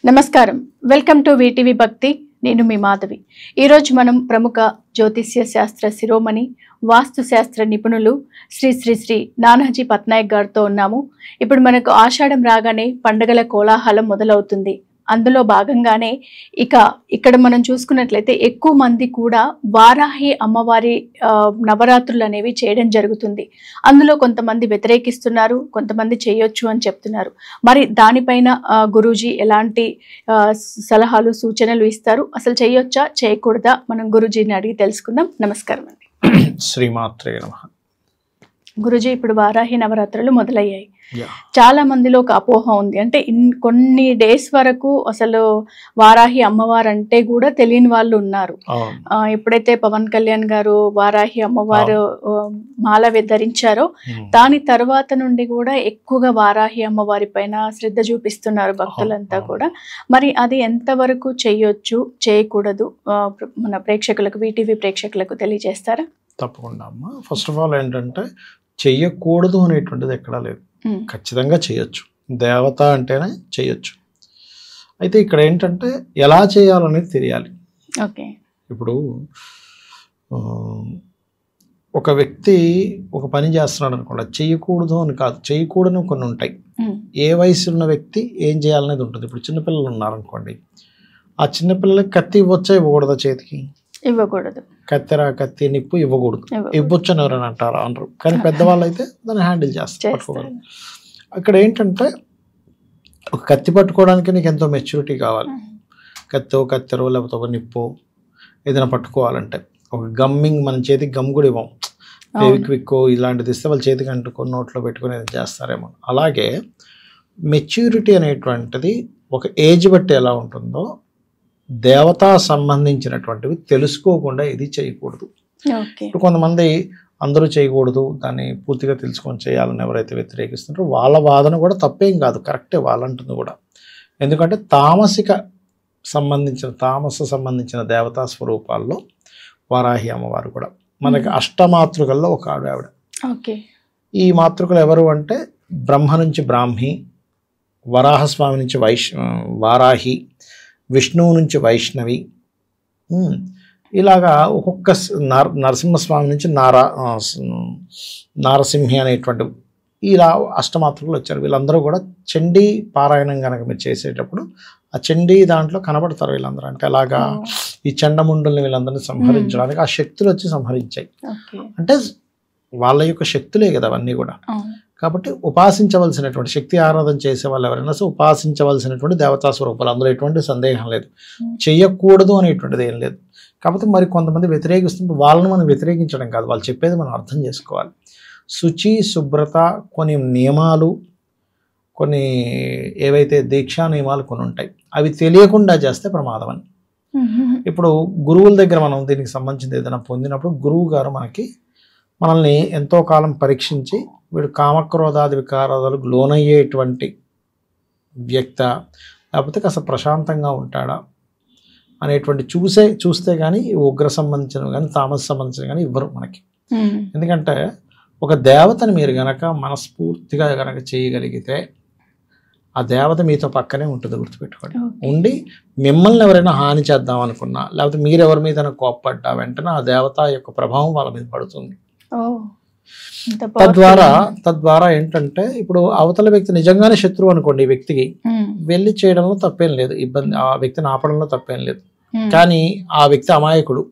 నమస్కారం. Welcome to VTV భక్తి. నేను మీ మాధవి. ఈరోజు మనం ప్రముఖ జ్యోతిష్య శాస్త్ర శిరోమణి వాస్తు శాస్త్ర నిపుణులు శ్రీ శ్రీ శ్రీ నానాజీ పట్నాయక్ గారితో ఉన్నాము. ఇప్పుడు మనకు ఆషాఢం రాగానే పండుగల కోలాహలం మొదలవుతుంది. అందులో భాగంగానే ఇక్కడ మనం చూసుకున్నట్లయితే ఎక్కువ మంది కూడా వారాహి అమ్మవారి నవరాత్రులు అనేవి చేయడం జరుగుతుంది. అందులో కొంతమంది వ్యతిరేకిస్తున్నారు, కొంతమంది చేయొచ్చు అని చెప్తున్నారు. మరి దానిపైన గురూజీ ఎలాంటి సలహాలు సూచనలు ఇస్తారు, అసలు చేయొచ్చా చేయకూడదా, మనం గురూజీని అడిగి తెలుసుకుందాం. నమస్కారం అండి. శ్రీమాత్రే నమః. గురూజీ, ఇప్పుడు వారాహి నవరాత్రులు మొదలయ్యాయి. చాలా మందిలో ఒక అపోహ ఉంది. అంటే కొన్ని డేస్ వరకు అసలు వారాహి అమ్మవారు అంటే కూడా తెలియని వాళ్ళు ఉన్నారు. ఎప్పుడైతే పవన్ కళ్యాణ్ గారు వారాహి అమ్మవారు మాల ధరించారో దాని తర్వాత నుండి కూడా ఎక్కువగా వారాహి అమ్మవారి పైన శ్రద్ధ చూపిస్తున్నారు భక్తులంతా కూడా. మరి అది ఎంతవరకు చేయొచ్చు చేయకూడదు మన ప్రేక్షకులకు, వీటీవీ ప్రేక్షకులకు తెలియజేస్తారా? తప్పకుండా అమ్మా. ఫస్ట్ ఆఫ్ ఆల్ ఏంటంటే చెయ్యకూడదు అనేటువంటిది ఎక్కడా లేదు, ఖచ్చితంగా చేయొచ్చు. దేవత అంటేనే చేయొచ్చు. అయితే ఇక్కడ ఏంటంటే ఎలా చేయాలనేది తెలియాలి. ఓకే. ఇప్పుడు ఒక వ్యక్తి ఒక పని చేస్తున్నాడు అనుకోండి, చేయకూడదు అని కాదు, చేయకూడని కొన్ని ఉంటాయి. ఏ వయసు ఉన్న వ్యక్తి ఏం చేయాలనేది ఉంటుంది. ఇప్పుడు చిన్నపిల్లలు ఉన్నారనుకోండి, ఆ చిన్నపిల్లలకి కత్తి ఇవ్వచ్చా ఇవ్వకూడదా? చేతికి ఇవ్వకూడదు. కత్తి నిప్పు ఇవ్వకూడదు. ఇవ్వచ్చు అని ఎవరైనా అంటారా? అనరు. కానీ పెద్దవాళ్ళు అయితే దాన్ని హ్యాండిల్ చేస్తారు, పట్టుకోవాలి. అక్కడ ఏంటంటే ఒక కత్తి పట్టుకోవడానికి నీకు ఎంతో మెచ్యూరిటీ కావాలి. కత్తెరో లేకపోతే ఒక నిప్పు ఏదైనా పట్టుకోవాలంటే ఒక గమ్మింగ్, మన చేతికి గమ్ కూడా ఇవ్వం. ఫెవిక్విక్కో ఇలాంటిది ఇస్తే వాళ్ళ చేతికి అంటుకొని నోట్లో పెట్టుకుని ఏదైనా చేస్తారేమో. అలాగే మెచ్యూరిటీ అనేటువంటిది ఒక ఏజ్ బట్టి ఎలా ఉంటుందో దేవతా సంబంధించినటువంటివి తెలుసుకోకుండా ఇది చేయకూడదు. ఇప్పుడు కొంతమంది అందరూ చేయకూడదు, దాన్ని పూర్తిగా తెలుసుకొని చేయాలని ఎవరైతే వ్యతిరేకిస్తున్నారో వాళ్ళ వాదన కూడా తప్పేం కాదు, కరెక్టే వాళ్ళంటుంది కూడా. ఎందుకంటే తామస సంబంధించిన దేవతా స్వరూపాల్లో వారాహి అమ్మవారు కూడా మనకి అష్టమాతృకల్లో ఒక ఆవిడ. ఈ మాతృకలు ఎవరు అంటే బ్రహ్మ నుంచి బ్రాహ్మి, వరాహస్వామి నుంచి వారాహి, విష్ణువు నుంచి వైష్ణవి, ఇలాగా ఒక్కొక్క నరసింహస్వామి నుంచి నారసింహి అనేటువంటి ఇలా అష్టమాతృకలు వచ్చారు. వీళ్ళందరూ కూడా చండీ పారాయణం కనుక మీరు చేసేటప్పుడు ఆ చండీ దాంట్లో కనబడతారు వీళ్ళందరూ. అంటే అలాగా ఈ చండముండుల్ని వీళ్ళందరినీ సంహరించడానికి ఆ శక్తులు వచ్చి సంహరించాయి. అంటే వాళ్ళ యొక్క శక్తులే కదా అవన్నీ కూడా. కాబట్టి ఉపాసించవలసినటువంటి శక్తి ఆరాధన చేసే వాళ్ళు ఎవరైనా సో ఉపాసించవలసినటువంటి దేవతా స్వరూపాలు, అందులో ఎటువంటి సందేహం లేదు. చెయ్యకూడదు అనేటువంటిది ఏం లేదు. కాకపోతే మరి కొంతమంది వ్యతిరేకిస్తుంటే వాళ్ళని మనం వ్యతిరేకించడం కాదు, వాళ్ళు చెప్పేది మనం అర్థం చేసుకోవాలి. శుచి, శుభ్రత, కొన్ని నియమాలు, కొన్ని ఏవైతే దీక్షా నియమాలు కొన్ని ఉంటాయి, అవి తెలియకుండా చేస్తే ప్రమాదం అని. ఇప్పుడు గురువుల దగ్గర మనం దీనికి సంబంధించింది ఏదైనా పొందినప్పుడు గురువు గారు మనల్ని ఎంతో కాలం పరీక్షించి వీడు కామక్రోధాది వికారాలకు లోనయ్యేటువంటి వ్యక్త లేకపోతే కాస్త ప్రశాంతంగా ఉంటాడా అనేటువంటి చూస్తే కానీ ఉగ్ర సంబంధించినవి కానీ తామస సంబంధించినవి కానీ ఇవ్వరు మనకి. ఎందుకంటే ఒక దేవతని మీరు గనక మనస్ఫూర్తిగా గనక చేయగలిగితే ఆ దేవత మీతో పక్కనే ఉంటుంది, గుర్తుపెట్టుకోండి. ఉండి మిమ్మల్ని ఎవరైనా హాని చేద్దాం అనుకున్నా లేకపోతే మీరెవరి మీద కోప్పడ్డా వెంటనే ఆ దేవత యొక్క ప్రభావం వాళ్ళ మీద పడుతుంది. తద్వారా ఏంటంటే ఇప్పుడు అవతల వ్యక్తి నిజంగానే శత్రువు అనుకోండి, ఈ వ్యక్తికి వెళ్ళి చేయడంలో తప్పేం లేదు, ఇబ్బంది ఆ వ్యక్తిని ఆపడంలో తప్పేం లేదు. కానీ ఆ వ్యక్తి అమాయకుడు,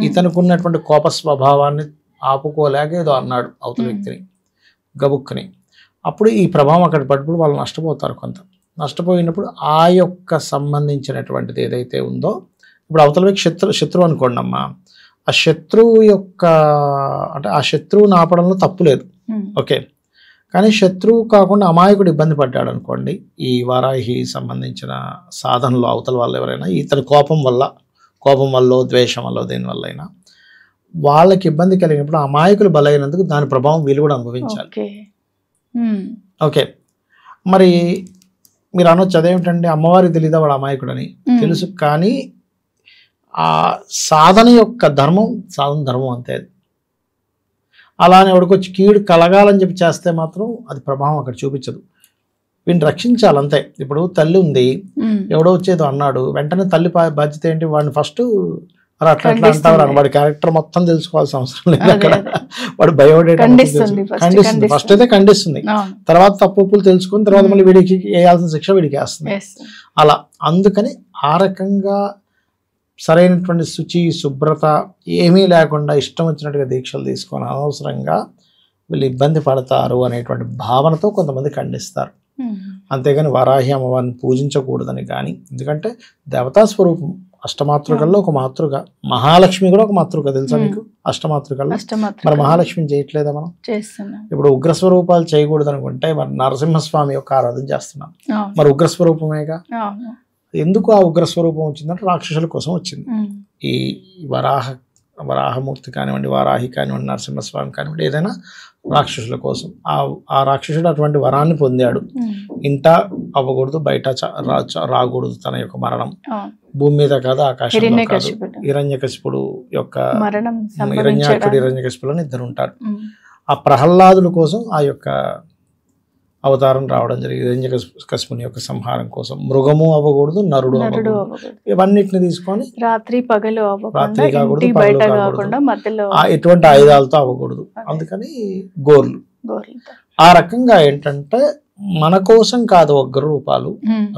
ఇతనికి ఉన్నటువంటి కోప స్వభావాన్ని ఆపుకోలేక ఏదో అన్నాడు అవతల వ్యక్తిని గబుక్కుని, అప్పుడు ఈ ప్రభావం అక్కడ పడినప్పుడు వాళ్ళు నష్టపోతారు. కొంత నష్టపోయినప్పుడు ఆ యొక్క సంబంధించినటువంటిది ఏదైతే ఉందో, ఇప్పుడు అవతల వ్యక్తి శత్రువు అనుకోండి అమ్మా, ఆ శత్రువు యొక్క అంటే ఆ శత్రువుని ఆపడంలో తప్పు లేదు, ఓకే. కానీ శత్రువు కాకుండా అమాయకుడు ఇబ్బంది పడ్డాడు అనుకోండి, ఈ వారాహి సంబంధించిన సాధనలో అవతల వాళ్ళు ఎవరైనా ఇతని కోపం వల్ల ద్వేషం వల్ల దేనివల్ల అయినా వాళ్ళకి ఇబ్బంది కలిగినప్పుడు అమాయకులు బలైనందుకు దాని ప్రభావం వీళ్ళు కూడా అనుభవించాలి. ఓకే. మరి మీరు అనొచ్చు అదేమిటండి అమ్మవారికి తెలీదా వాడు అమాయకుడు అని? తెలుసు, కానీ ఆ సాధన యొక్క సాధన ధర్మం అంతే. అలానే వాడికి వచ్చి కీడు కలగాలని చెప్పి చేస్తే మాత్రం అది ప్రభావం అక్కడ చూపించదు. వీడిని రక్షించాలి అంతే. ఇప్పుడు తల్లి ఉంది, ఎవడో వచ్చేదో అన్నాడు, వెంటనే తల్లి బాధ్యత ఏంటి, వాడిని ఫస్ట్ అట్లా అంటారు, వాడి క్యారెక్టర్ మొత్తం తెలుసుకోవాల్సిన అవసరం లేదు అక్కడ. వాడు బయోడేటా ఖండిస్తుంది, ఫస్ట్ అయితే ఖండిస్తుంది, తర్వాత తప్పులు తెలుసుకుని తర్వాత మళ్ళీ వీడికి వేయాల్సిన శిక్ష వీడికి వేస్తుంది. అలా అందుకని ఆ రకంగా సరైనటువంటి శుచి శుభ్రత ఏమీ లేకుండా ఇష్టం వచ్చినట్టుగా దీక్షలు తీసుకొని అనవసరంగా వీళ్ళు ఇబ్బంది పడతారు అనేటువంటి భావనతో కొంతమంది ఖండిస్తారు. అంతేగాని వారాహి అమ్మవారిని పూజించకూడదని కానీ, ఎందుకంటే దేవతా స్వరూపం, అష్టమాతృకల్లో ఒక మాతృక, మహాలక్ష్మి కూడా ఒక మాతృక, తెలుసా మీకు? అష్టమాతృకల్లో మరి మహాలక్ష్మిని చేయట్లేదా మనం? ఇప్పుడు ఉగ్రస్వరూపాలు చేయకూడదు అనుకుంటే మరి నరసింహస్వామి యొక్క ఆరాధన చేస్తున్నాం, మరి ఉగ్రస్వరూపమేగా. ఎందుకు ఆ ఉగ్రస్వరూపం వచ్చిందంటే రాక్షసుల కోసం వచ్చింది. ఈ వరాహమూర్తి కానివ్వండి, వారాహి కానివ్వండి, నరసింహస్వామి కానివ్వండి, ఏదైనా రాక్షసుల కోసం. ఆ రాక్షసుడు అటువంటి వరాన్ని పొందాడు. ఇంట అవ్వకూడదు, బయట రాకూడదు తన యొక్క మరణం. భూమి మీద కాదు, ఆకాశంలో కాదు. హిరణ్యకశిపుడు యొక్క హిరణ్యకశిపులని ఇద్దరు ఉంటారు. ఆ ప్రహ్లాదుల కోసం ఆ యొక్క అవతారం రావడం జరిగింది. హిరణ్యకశిపుని యొక్క సంహారం కోసం. మృగము అవ్వకూడదు, నరుడు అవ్వకూడదు, ఇవన్నిటిని తీసుకొని రాత్రి పగలు రాత్రి కాకూడదు, పగలు కాకూడదు, ఎటువంటి ఆయుధాలతో అవ్వకూడదు. అందుకని గోర్లు. ఆ రకంగా ఏంటంటే మన కోసం కాదు ఉగ్ర రూపాలు,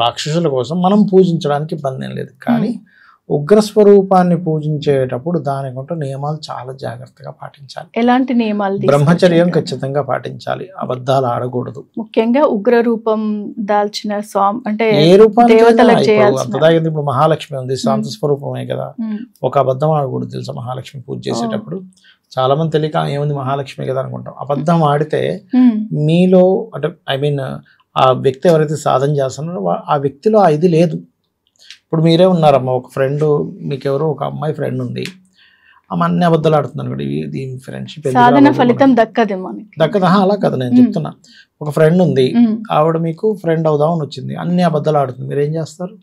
రాక్షసుల కోసం మనం పూజించడానికి ఇబ్బంది ఏం లేదు. కానీ ఉగ్రస్వరూపాన్ని పూజించేటప్పుడు దానికంటూ నియమాలు చాలా జాగ్రత్తగా పాటించాలి. ఎలాంటి నియమాలు? బ్రహ్మచర్యం ఖచ్చితంగా పాటించాలి, అబద్ధాలు ఆడకూడదు. ముఖ్యంగా ఉగ్ర రూపం దాల్చిన స్వామి అంటే ఏ రూపాన్ని అంతదాగింది. ఇప్పుడు మహాలక్ష్మి ఉంది, శాంత స్వరూపమే కదా, ఒక అబద్ధం ఆడకూడదు తెలుసా? మహాలక్ష్మి పూజ చేసేటప్పుడు చాలా మంది తెలియక ఏముంది మహాలక్ష్మి కదా అనుకుంటాం. అబద్ధం ఆడితే మీలో అంటే ఆ వ్యక్తి ఎవరైతే సాధన చేస్తున్నారో ఆ వ్యక్తిలో ఆ ఇది లేదు. ఇప్పుడు మీరే ఉన్నారమ్మా, ఒక ఫ్రెండ్, మీకెవరో ఒక అమ్మాయి ఫ్రెండ్ ఉంది, ఆమె అన్ని అబద్ధాలు ఆడుతుంది అనుకోండి, ఇది ఫ్రెండ్షిప్ దక్కదు. అలా కదా నేను చెప్తున్నా. ఒక ఫ్రెండ్ ఉంది, ఆవిడ మీకు ఫ్రెండ్ అవుదామని వచ్చింది, అన్ని అబద్ధాలు ఆడుతుంది, మీరు ఏం చేస్తారు?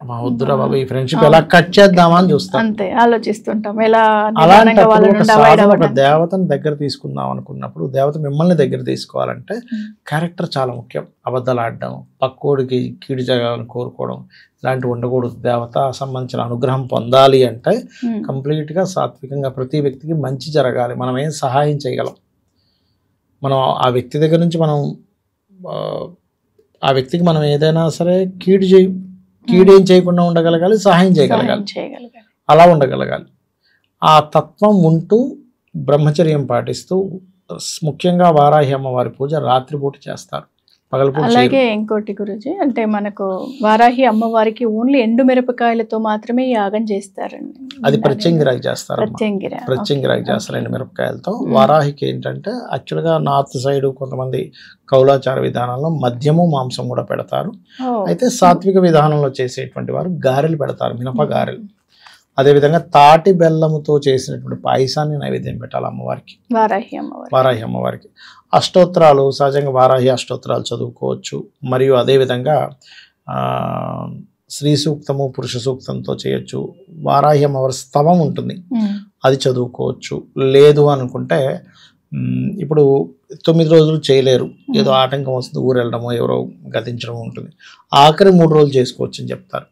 మా వద్దురా బాబు, ఈ ఫ్రెండ్షిప్ ఎలా కట్ చేద్దామా అని చూస్తాం, ఆలోచిస్తుంటాం. ఒక దేవతని దగ్గర తీసుకుందాం అనుకున్నప్పుడు, దేవత మిమ్మల్ని దగ్గర తీసుకోవాలంటే క్యారెక్టర్ చాలా ముఖ్యం. అబద్ధాలు ఆడడం, పక్కోడికి కీడు జరగాలని కోరుకోవడం, ఇలాంటివి ఉండకూడదు. దేవత సంబంధించిన అనుగ్రహం పొందాలి అంటే కంప్లీట్ గా సాత్వికంగా ప్రతి వ్యక్తికి మంచి జరగాలి. మనం ఏం సహాయం చేయగలం, మనం ఆ వ్యక్తి దగ్గర నుంచి ఆ వ్యక్తికి మనం ఏదైనా సరే కీడేం చేయకుండా ఉండగలగాలి, సహాయం చేయగలగాలి, అలా ఉండగలగాలి. ఆ తత్వం ఉంటూ బ్రహ్మచర్యం పాటిస్తూ, ముఖ్యంగా వారాహి అమ్మవారి పూజ రాత్రిపూట చేస్తారు, పగలపూట. అలాగే ఇంకోటి గురుజీ, అంటే మనకు వారాహి అమ్మవారికి ఓన్లీ ఎండు మిరపకాయలతో మాత్రమే యాగం చేస్తారండి. అది ప్రత్యంగిరాకి చేస్తారు, ప్రత్యంగిరాకి చేస్తారు ఎండు మిరపకాయలతో. వారాహికి ఏంటంటే యాక్చువల్గా నార్త్ సైడ్ కొంతమంది కౌలాచార విధానంలో మద్యము మాంసం కూడా పెడతారు. అయితే సాత్విక విధానంలో చేసేటువంటి వారు గారెలు పెడతారు, మినప గారెలు. అదేవిధంగా తాటి బెల్లముతో చేసినటువంటి పాయసాన్ని నైవేద్యం పెట్టాలి అమ్మవారికి, వారాహి అమ్మవారికి. అష్టోత్తరాలు సహజంగా వారాహి అష్టోత్తరాలు చదువుకోవచ్చు. మరియు అదేవిధంగా స్త్రీ సూక్తము పురుష సూక్తంతో చేయొచ్చు. వారాహి అమ్మవారి స్తవం ఉంటుంది, అది చదువుకోవచ్చు. లేదు అనుకుంటే ఇప్పుడు 9 రోజులు చేయలేరు, ఏదో ఆటంకం వస్తుంది, ఊరు వెళ్ళడమో ఎవరో గతించడం ఉంటుంది, ఆఖరి 3 రోజులు చేసుకోవచ్చు అని చెప్తారు.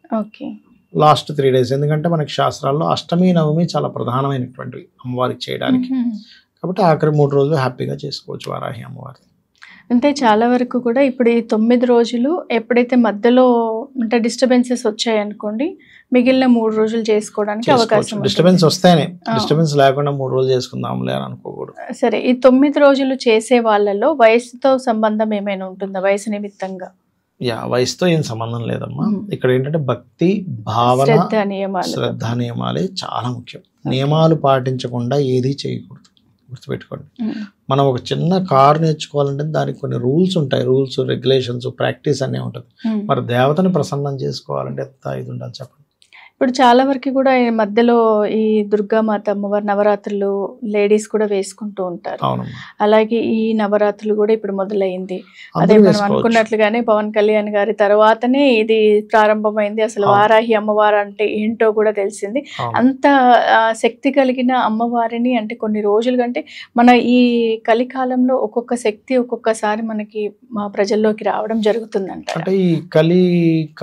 లాస్ట్ 3 days, ఎందుకంటే మనకి శాస్త్రాల్లో అష్టమి నవమి చాలా ప్రధానమైనటువంటివి అమ్మవారికి చేయడానికి. కాబట్టి ఆఖరి 3 రోజులు హ్యాపీగా చేసుకోవచ్చు వారాహి అమ్మవారి. అంటే చాలా వరకు కూడా ఇప్పుడు ఈ 9 రోజులు ఎప్పుడైతే మధ్యలో అంటే డిస్టర్బెన్సెస్ వచ్చాయనుకోండి, మిగిలిన 3 రోజులు చేసుకోవడానికి అవకాశం. డిస్టర్బెన్స్ వస్తేనే, డిస్టర్బెన్స్ లేకుండా 3 రోజులు చేసుకుందాంలే అని అనుకోకూడదు. సరే, ఈ 9 రోజులు చేసే వాళ్ళలో వయసుతో సంబంధం ఏమైనా ఉంటుందా? వయసు నిమిత్తంగా? వయసుతో ఏం సంబంధం లేదమ్మా. ఇక్కడ ఏంటంటే భక్తి, భావన, శ్రద్ధ నియమాలే చాలా ముఖ్యం. నియమాలు పాటించకుండా ఏది చేయకూడదు, గుర్తుపెట్టుకోండి. మనం ఒక చిన్న కారు నేర్చుకోవాలంటే దానికి కొన్ని రూల్స్ ఉంటాయి, రూల్స్ రెగ్యులేషన్స్ ప్రాక్టీస్ అనే ఉంటుంది. మరి దేవతని ప్రసన్నం చేసుకోవాలంటే ఎంత ఇది ఉండాలి చెప్పండి. ఇప్పుడు చాలా వరకు కూడా ఈ మధ్యలో ఈ దుర్గామాత అమ్మవారి నవరాత్రులు లేడీస్ కూడా వేసుకుంటూ ఉంటారు. అవునమ్మా, అలాగే ఈ నవరాత్రులు కూడా ఇప్పుడు మొదలైంది. అదే అందరూ మనం వేసుకోవచ్చు. అనుకున్నట్లుగానే పవన్ కళ్యాణ్ గారి తర్వాతనే ఇది ప్రారంభమైంది. అసలు అవును. వారాహి అమ్మవారు అంటే ఏంటో కూడా తెలిసింది. అవును. అంత శక్తి కలిగిన అమ్మవారిని అంటే కొన్ని రోజులు కంటే మన ఈ కలికాలంలో ఒక్కొక్క శక్తి ఒక్కొక్కసారి మనకి మా ప్రజల్లోకి రావడం జరుగుతుందంట. అంటే ఈ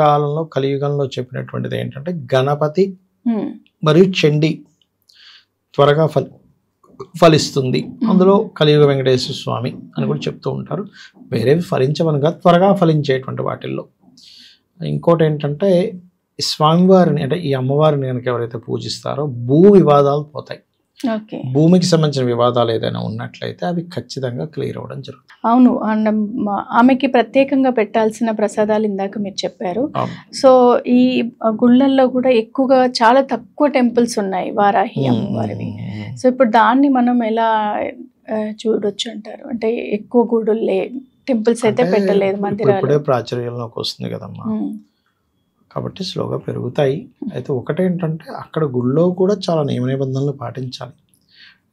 కాలంలో కలియుగంలో చెప్పినటువంటిది ఏంటంటే గణపతి మరియు చండి త్వరగా ఫలిస్తుంది. అందులో కలియుగ వెంకటేశ్వర స్వామి అని కూడా చెప్తూ ఉంటారు. వేరేవి ఫలించవనగా త్వరగా ఫలించేటువంటి వాటిల్లో ఇంకోటి ఏంటంటే ఈ స్వామివారిని అంటే ఈ అమ్మవారిని కనుక ఎవరైతే పూజిస్తారో భూ వివాదాలు పోతాయి. ఓకే. భూమికి సంబంధించిన వివాదాలు ఏదైనా ఉన్నట్లయితే అవి ఖచ్చితంగా క్లియర్ అవ్వడం జరుగుతుంది. అవును. అండ్ ఆమెకి ప్రత్యేకంగా పెట్టాల్సిన ప్రసాదాలు ఇందాక మీరు చెప్పారు. అవును. సో ఈ గుళ్ళల్లో కూడా ఎక్కువగా చాలా తక్కువ టెంపుల్స్ ఉన్నాయి వారాహి అమ్మవారివి. సో ఇప్పుడు దాన్ని మనం ఎలా చూడొచ్చు అంటారు? అంటే ఎక్కువ గుడులే టెంపుల్స్ అయితే అంటే పెట్టలేదు, మందిరాలు. ఇప్పుడే ప్రాచుర్యంలోకి వస్తుంది కదమ్మా, కాబట్టి స్లోగా పెరుగుతాయి. అయితే ఒకటేంటంటే అక్కడ గుళ్ళో కూడా చాలా నియమ నిబంధనలు పాటించాలి.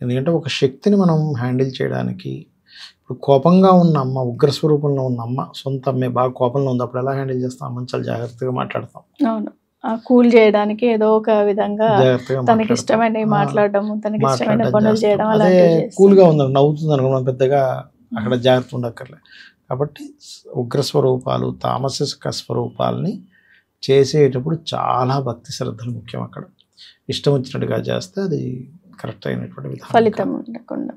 ఎందుకంటే ఒక శక్తిని మనం హ్యాండిల్ చేయడానికి ఇప్పుడు కోపంగా ఉన్న అమ్మ, ఉగ్రస్వరూపంలో ఉన్న అమ్మ, సొంత అమ్మే బాగా కోపంలో ఉంది, అప్పుడు ఎలా హ్యాండిల్ చేస్తాం? అమ్మని చాలా జాగ్రత్తగా మాట్లాడతాం. అవును. కూల్ చేయడానికి ఏదో ఒక విధంగా జాగ్రత్తగా తనకి ఇష్టమైన మాట్లాడడం, తనకి ఇష్టమైన పనులు చేయడం అదే అలాంటివి చేస్తాం. కూల్గా ఉంది నవ్వుతుంది అనుకో, మనం పెద్దగా అక్కడ జాగ్రత్త ఉండక్కర్లే. కాబట్టి ఉగ్రస్వరూపాలు, తామసిక స్వరూపాలని చేసేటప్పుడు చాలా భక్తి శ్రద్ధలు ముఖ్యం. అక్కడ ఇష్టం వచ్చినట్టుగా చేస్తే అది కరెక్ట్ అయినటువంటి విధానం ఫలితం ఉండకుండా.